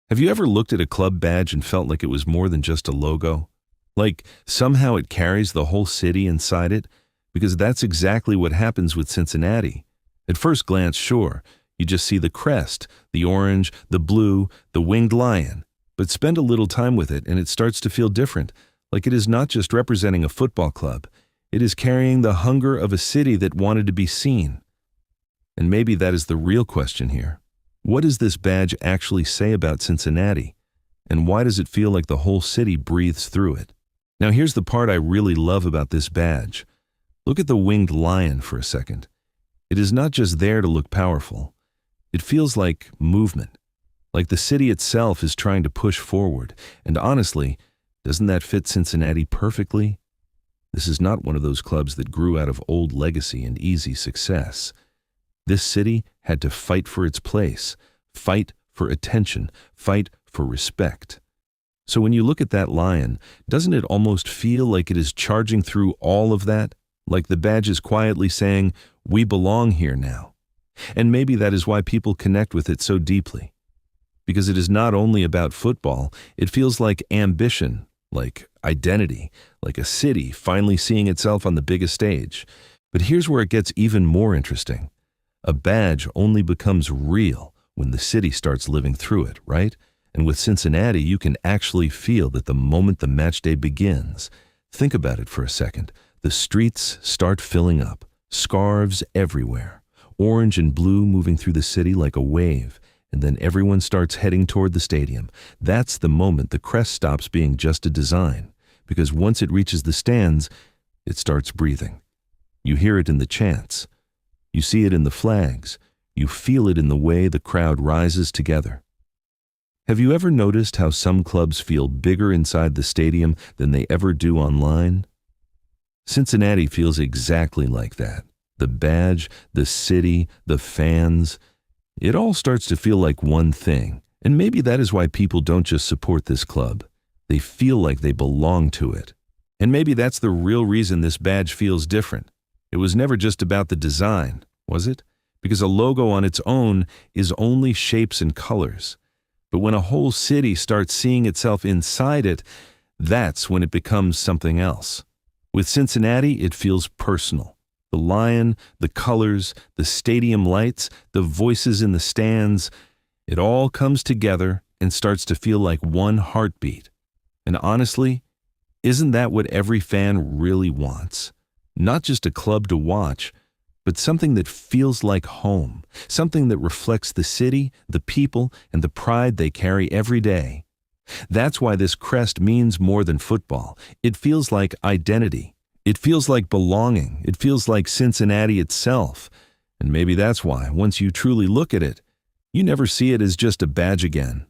Have you ever looked at a club badge and felt like it was more than just a logo? Like somehow it carries the whole city inside it? Because that's exactly what happens with Cincinnati. At first glance, sure, you just see the crest, the orange, the blue, the winged lion. But spend a little time with it and it starts to feel different, like it is not just representing a football club. It is carrying the hunger of a city that wanted to be seen. And maybe that is the real question here. What does this badge actually say about Cincinnati? And why does it feel like the whole city breathes through it? Now here's the part I really love about this badge. Look at the winged lion for a second. It is not just there to look powerful. It feels like movement, like the city itself is trying to push forward. And honestly, doesn't that fit Cincinnati perfectly? This is not one of those clubs that grew out of old legacy and easy success. This city had to fight for its place, fight for attention, fight for respect. So when you look at that lion, doesn't it almost feel like it is charging through all of that? Like the badge is quietly saying, we belong here now. And maybe that is why people connect with it so deeply. Because it is not only about football, it feels like ambition, like identity, like a city finally seeing itself on the biggest stage. But here's where it gets even more interesting. A badge only becomes real when the city starts living through it, right? And with Cincinnati, you can actually feel that the moment the match day begins. Think about it for a second. The streets start filling up, scarves everywhere, orange and blue moving through the city like a wave, and then everyone starts heading toward the stadium. That's the moment the crest stops being just a design, because once it reaches the stands, it starts breathing. You hear it in the chants. You see it in the flags. You feel it in the way the crowd rises together. Have you ever noticed how some clubs feel bigger inside the stadium than they ever do online? Cincinnati feels exactly like that. The badge, the city, the fans, it all starts to feel like one thing. And maybe that is why people don't just support this club. They feel like they belong to it. And maybe that's the real reason this badge feels different. It was never just about the design, was it? Because a logo on its own is only shapes and colors. But when a whole city starts seeing itself inside it, that's when it becomes something else. With Cincinnati, it feels personal. The lion, the colors, the stadium lights, the voices in the stands, it all comes together and starts to feel like one heartbeat. And honestly, isn't that what every fan really wants? Not just a club to watch, but something that feels like home, something that reflects the city, the people, and the pride they carry every day. That's why this crest means more than football. It feels like identity. It feels like belonging. It feels like Cincinnati itself. And maybe that's why, once you truly look at it, you never see it as just a badge again.